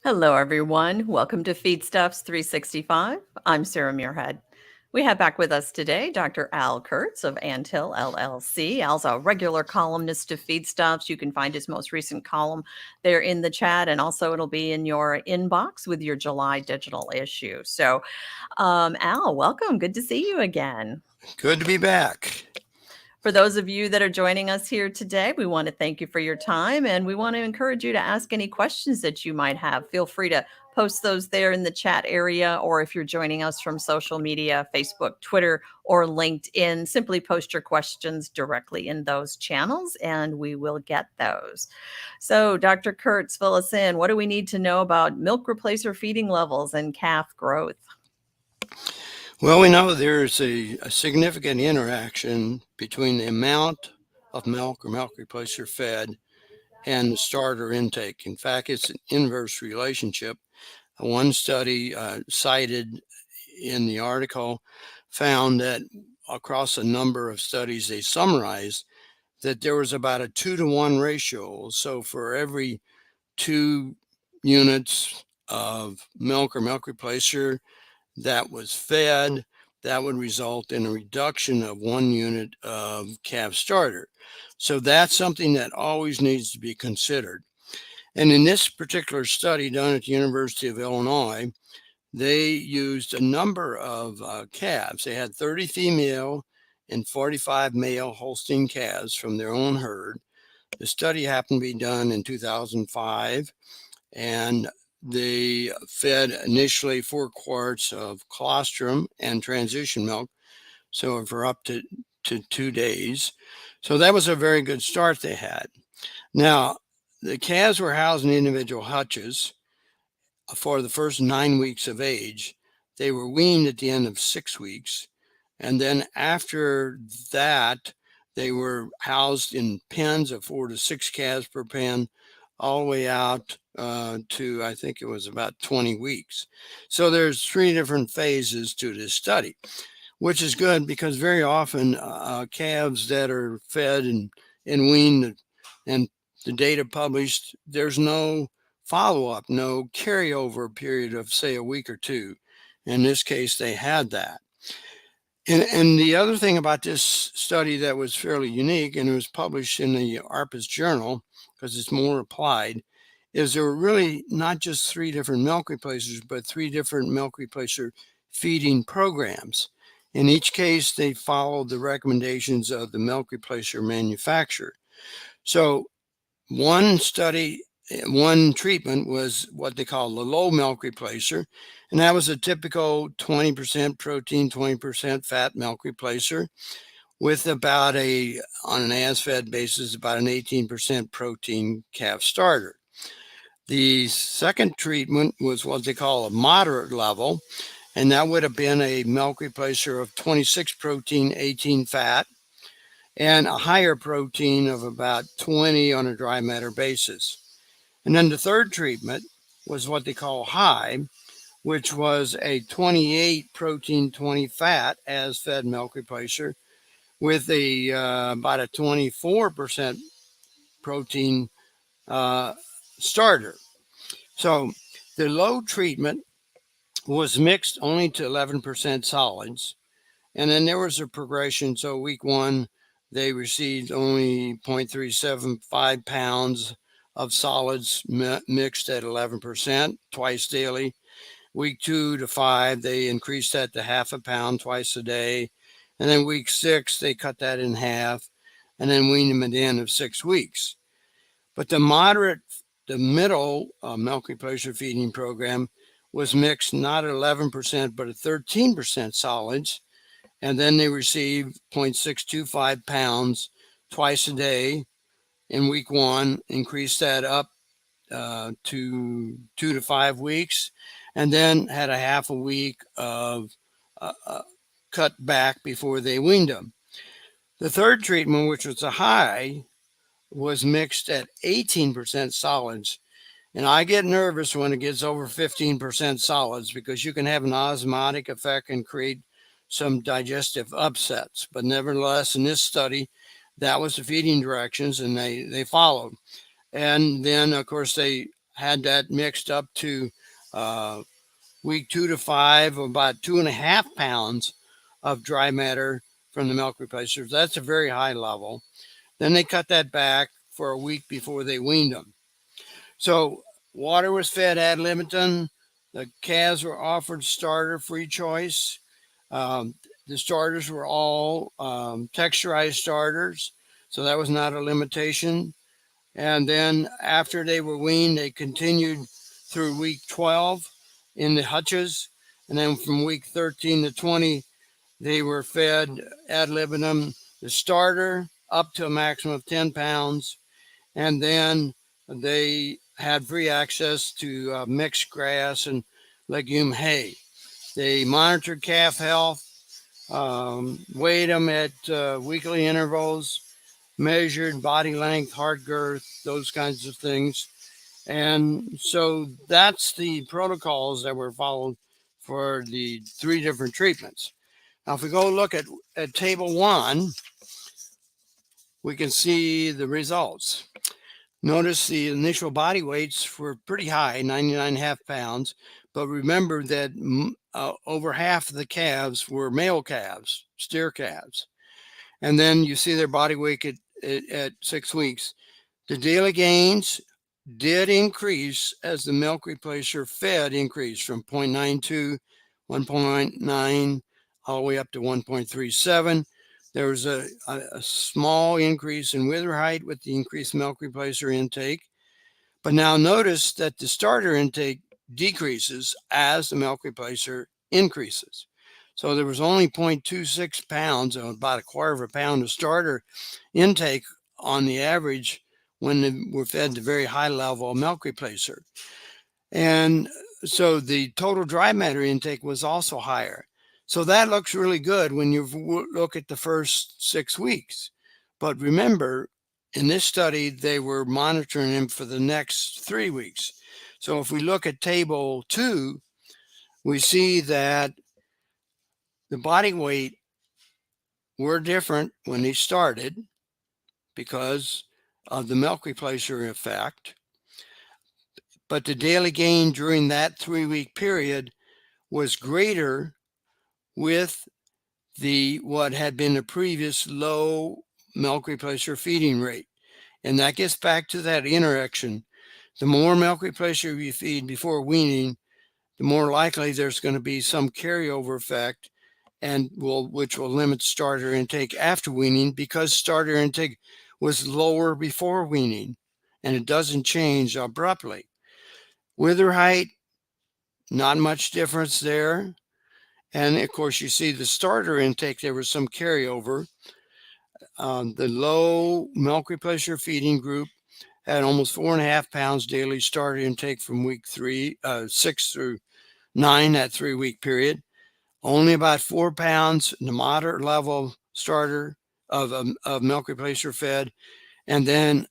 Hello, everyone. Welcome to Feedstuffs 365. I'm Sarah Muirhead. We have back with us today Dr. Al Kurtz of Anthill LLC. Al's a regular columnist of Feedstuffs. You can find his most recent column there in the chat, and also it'll be in your inbox with your July digital issue. So, Al, welcome. Good to see you again. Good to be back. For those of you that are joining us here today, we want to thank you for your time, and we want to encourage you to ask any questions that you might have. Feel free to post those there in the chat area, or if you're joining us from social media, Facebook, Twitter, or LinkedIn, simply post your questions directly in those channels and we will get those. So, Dr. Kurtz, fill us in. What do we need to know about milk replacer feeding levels and calf growth? Well, we know there's a significant interaction between the amount of milk or milk replacer fed and the starter intake. In fact, it's an inverse relationship. One study cited in the article found that across a number of studies they summarized that there was about a 2-to-1 ratio. So for every 2 units of milk or milk replacer that was fed, that would result in a reduction of 1 unit of calf starter. So that's something that always needs to be considered. And in this particular study done at the University of Illinois, they used a number of calves. They had 30 female and 45 male Holstein calves from their own herd. The study happened to be done in 2005, and they fed initially 4 quarts of colostrum and transition milk, so for up to 2 days. So that was a very good start they had. Now, the calves were housed in individual hutches for the first 9 weeks of age. They were weaned at the end of 6 weeks. And then after that, they were housed in pens of 4 to 6 calves per pen, all the way out to, I think it was about 20 weeks. So there's 3 different phases to this study, which is good because very often calves that are fed and weaned and the data published, there's no follow-up, no carryover period of, say, a week or 2. In this case, they had that. And the other thing about this study that was fairly unique, and it was published in the ARPA's journal because it's more applied, is there were really not just 3 different milk replacers, but 3 different milk replacer feeding programs. In each case, they followed the recommendations of the milk replacer manufacturer. So one treatment was what they call the low milk replacer, and that was a typical 20% protein, 20% fat milk replacer with about on an as-fed basis, about an 18% protein calf starter. The second treatment was what they call a moderate level, and that would have been a milk replacer of 26 protein, 18 fat, and a higher protein of about 20 on a dry matter basis. And then the third treatment was what they call high, which was a 28 protein, 20 fat as fed milk replacer with about a 24% protein starter. So the low treatment was mixed only to 11% solids. And then there was a progression. So week 1, they received only 0.375 pounds of solids mixed at 11% twice daily. Week 2 to 5, they increased that to half a pound twice a day. And then week 6, they cut that in half and then weaned them at the end of 6 weeks. But the middle milk replacer feeding program was mixed not at 11%, but at 13% solids. And then they received 0.625 pounds twice a day in week 1, increased that up to 2 to 5 weeks, and then had a half a week of cut back before they weaned them. The third treatment, which was a high, was mixed at 18% solids. And I get nervous when it gets over 15% solids because you can have an osmotic effect and create some digestive upsets. But nevertheless, in this study, that was the feeding directions and they followed. And then, of course, they had that mixed up to uh, week 2 to 5, about 2.5 pounds of dry matter from the milk replacers. That's a very high level. Then they cut that back for a week before they weaned them. So water was fed ad libitum. The calves were offered starter free choice. Um, the starters were all texturized starters, so that was not a limitation. And then after they were weaned, they continued through week 12 in the hutches. And then from week 13 to 20, they were fed ad libitum, the starter, up to a maximum of 10 pounds. And then they had free access to mixed grass and legume hay. They monitored calf health, weighed them at weekly intervals, measured body length, heart girth, those kinds of things. And so that's the protocols that were followed for the 3 different treatments. Now, if we go look at table 1, we can see the results. Notice the initial body weights were pretty high, 99.5 pounds, but remember that over half of the calves were male calves, steer calves. And then you see their body weight at 6 weeks. The daily gains did increase as the milk replacer fed increased from 0.92, 1.9, all the way up to 1.37. There was a small increase in wither height with the increased milk replacer intake. But now notice that the starter intake decreases as the milk replacer increases. So there was only 0.26 pounds, about a quarter of a pound of starter intake on the average when they were fed the very high level of milk replacer. And so the total dry matter intake was also higher. So that looks really good when you look at the first 6 weeks. But remember, in this study, they were monitoring him for the next 3 weeks. So if we look at table 2, we see that the body weight were different when they started because of the milk replacer effect. But the daily gain during that 3-week period was greater with the what had been the previous low milk replacer feeding rate. And that gets back to that interaction. The more milk replacer you feed before weaning, the more likely there's going to be some carryover effect, and which will limit starter intake after weaning, because starter intake was lower before weaning, and it doesn't change abruptly. Wither height, not much difference there. And of course, you see the starter intake, there was some carryover. The low milk replacer feeding group had almost 4.5 pounds daily starter intake from week 6 through 9, that 3-week period. Only about 4 pounds in the moderate level starter of milk replacer fed, and then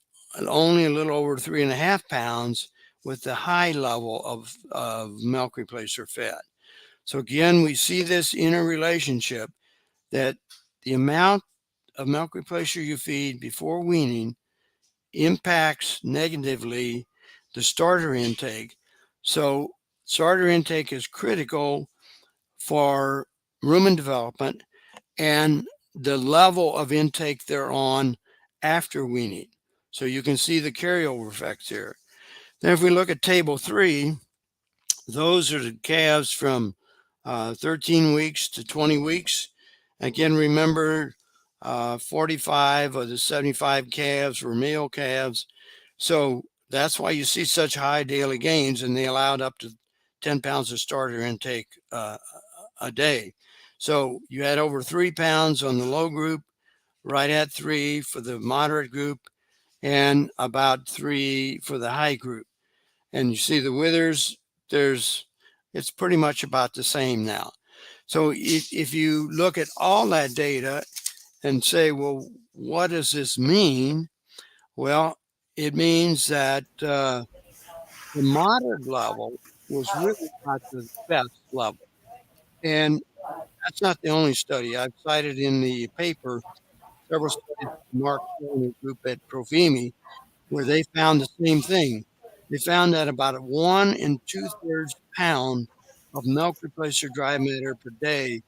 only a little over 3.5 pounds with the high level of milk replacer fed. So again, we see this interrelationship that the amount of milk replacer you feed before weaning impacts negatively the starter intake. So starter intake is critical for rumen development and the level of intake they're on after weaning. So you can see the carryover effects here. Then if we look at table 3, those are the calves from 13 weeks to 20 weeks. Again, remember 45 of the 75 calves were male calves. So that's why you see such high daily gains, and they allowed up to 10 pounds of starter intake a day. So you had over 3 pounds on the low group, right at 3 for the moderate group, and about 3 for the high group. And you see the withers, it's pretty much about the same now. So if you look at all that data and say, well, what does this mean? Well, it means that the moderate level was really not the best level. And that's not the only study. I've cited in the paper several studies from Mark and group at Profimi where they found the same thing. they found that about 1 2/3 pound of milk replacer dry matter per day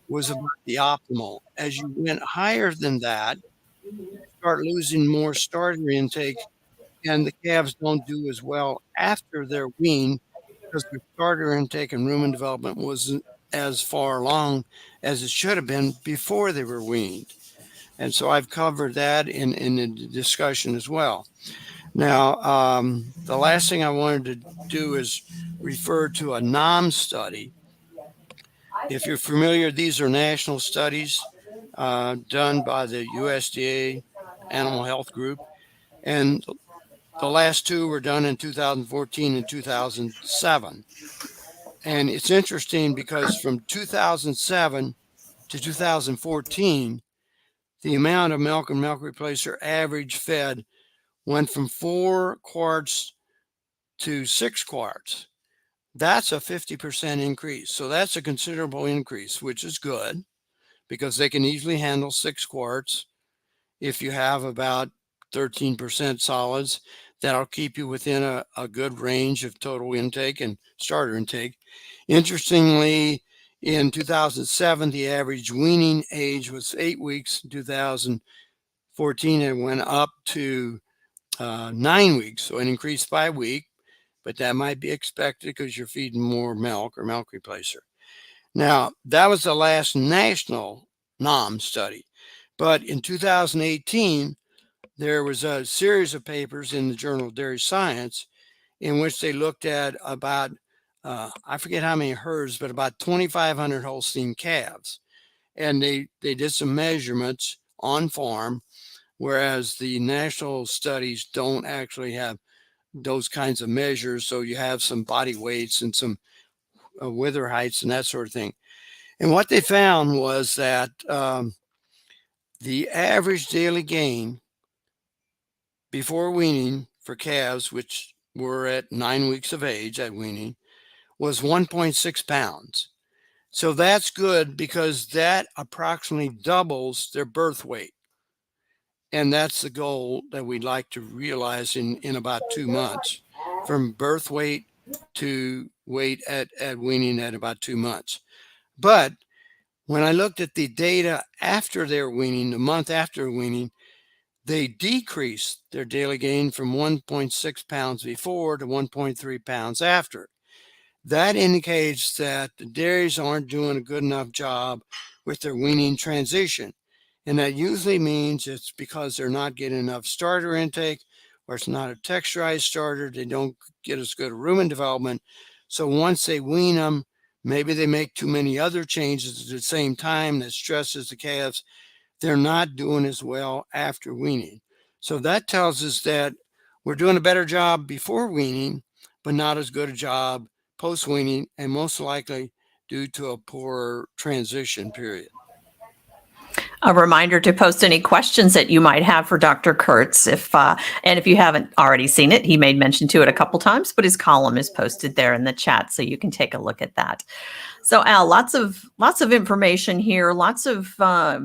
was about the optimal. As you went higher than that, you start losing more starter intake, and the calves don't do as well after they're weaned because their starter intake and rumen development wasn't as far along as it should have been before they were weaned. And so I've covered that in the discussion as well. Now, the last thing I wanted to do is refer to a NOM study. If you're familiar, these are national studies done by the USDA Animal Health Group, and the last two were done in 2014 and 2007. And it's interesting because from 2007 to 2014, the amount of milk and milk replacer average fed went from 4 quarts to 6 quarts. That's a 50% increase. So that's a considerable increase, which is good because they can easily handle 6 quarts. If you have about 13% solids, that'll keep you within a good range of total intake and starter intake. Interestingly, in 2007, the average weaning age was 8 weeks. In 2014, it went up to 9 weeks, so it increased by a week, but that might be expected because you're feeding more milk or milk replacer. Now, that was the last national NOM study, but in 2018, there was a series of papers in the Journal of Dairy Science in which they looked at about, I forget how many herds, but about 2,500 Holstein calves. And they did some measurements on farm, whereas the national studies don't actually have those kinds of measures. So you have some body weights and some wither heights and that sort of thing. And what they found was that the average daily gain before weaning for calves, which were at 9 weeks of age at weaning, was 1.6 pounds. So that's good because that approximately doubles their birth weight. And that's the goal that we'd like to realize in about 2 months, from birth weight to weight at weaning at about 2 months. But when I looked at the data after their weaning, the month after weaning, they decreased their daily gain from 1.6 pounds before to 1.3 pounds after. That indicates that the dairies aren't doing a good enough job with their weaning transition. And that usually means it's because they're not getting enough starter intake, or it's not a texturized starter. They don't get as good a rumen development. So once they wean them, maybe they make too many other changes at the same time that stresses the calves. They're not doing as well after weaning. So that tells us that we're doing a better job before weaning, but not as good a job post weaning, and most likely due to a poor transition period. A reminder to post any questions that you might have for Dr. Kurtz. And if you haven't already seen it, he made mention to it a couple times, but his column is posted there in the chat, so you can take a look at that. So Al, lots of information here, lots of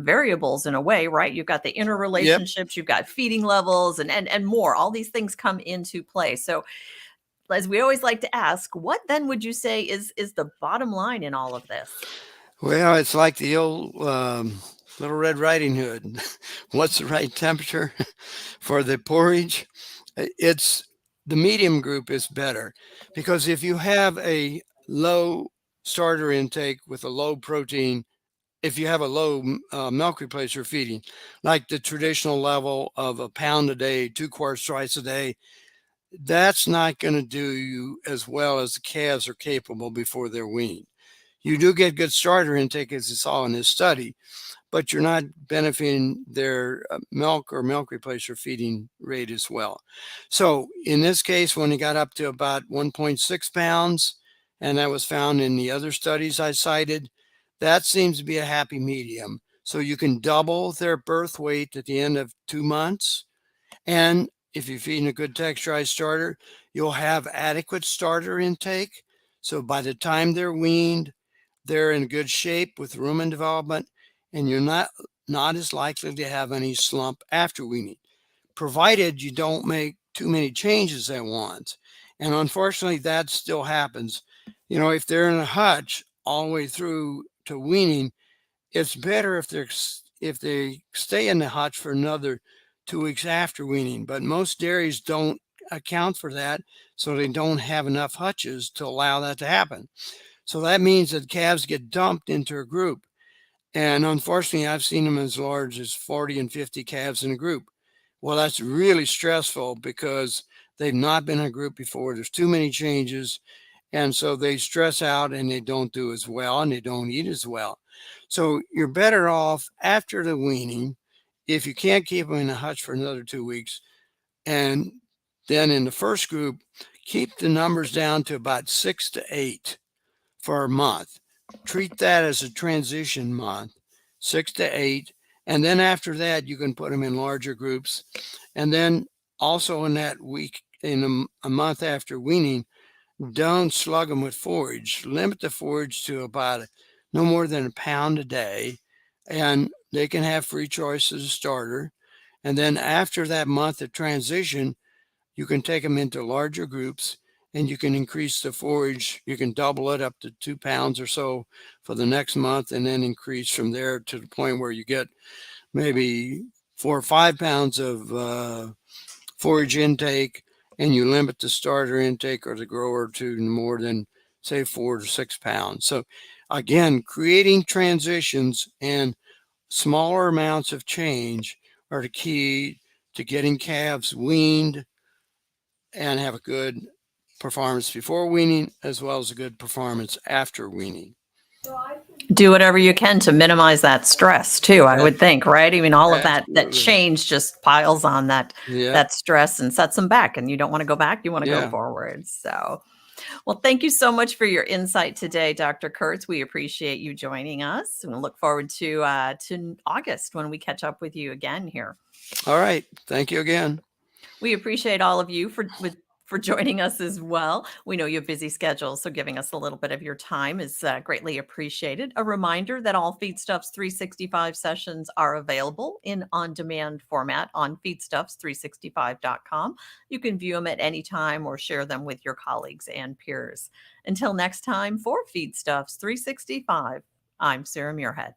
variables in a way, right? You've got the interrelationships, you've got feeding levels, and more. All these things come into play. So, as we always like to ask, what then would you say is the bottom line in all of this? Well, it's like the old Little Red Riding Hood. What's the right temperature for the porridge? It's the medium group is better, because if you have a low starter intake with a low protein, if you have a low milk replacer feeding, like the traditional level of a pound a day, 2 quarts twice a day, that's not going to do you as well as the calves are capable before they're weaned. You do get good starter intake, as you saw in this study, but you're not benefiting their milk or milk replacer feeding rate as well. So in this case, when it got up to about 1.6 pounds, and that was found in the other studies I cited, that seems to be a happy medium. So you can double their birth weight at the end of 2 months. And if you're feeding a good texturized starter, you'll have adequate starter intake. So by the time they're weaned, they're in good shape with rumen development, and you're not as likely to have any slump after weaning, provided you don't make too many changes at once. And unfortunately, that still happens. If they're in a hutch all the way through to weaning, it's better if they stay in the hutch for another 2 weeks after weaning. But most dairies don't account for that, so they don't have enough hutches to allow that to happen. So that means that calves get dumped into a group. And unfortunately, I've seen them as large as 40 and 50 calves in a group. Well, that's really stressful because they've not been in a group before. There's too many changes. And so they stress out and they don't do as well and they don't eat as well. So you're better off after the weaning, if you can't keep them in a hutch for another 2 weeks. And then in the first group, keep the numbers down to about 6 to 8 for a month. Treat that as a transition month, 6 to 8. And then after that, you can put them in larger groups. And then also in that week, in a month after weaning, don't slug them with forage. Limit the forage to about no more than a pound a day. And they can have free choice as a starter. And then after that month of transition, you can take them into larger groups and you can increase the forage. You can double it up to 2 pounds or so for the next month, and then increase from there to the point where you get maybe 4 or 5 pounds of forage intake, and you limit the starter intake or the grower to more than, say, 4 to 6 pounds. So again, creating transitions and smaller amounts of change are the key to getting calves weaned and have a good performance before weaning as well as a good performance after weaning. Do whatever you can to minimize that stress too, I would think, right? I mean, all of that Absolutely. change just piles on that Yeah. stress and sets them back, and you don't want to go back, you want to go Yeah. forward. So, well, thank you so much for your insight today, Dr. Kurtz. We appreciate you joining us, and we'll look forward to August when we catch up with you again here. All right. Thank you again. We appreciate all of you for joining us as well. We know you have busy schedules, so giving us a little bit of your time is greatly appreciated. A reminder that all Feedstuffs 365 sessions are available in on-demand format on feedstuffs365.com. You can view them at any time or share them with your colleagues and peers. Until next time, for Feedstuffs 365, I'm Sarah Muirhead.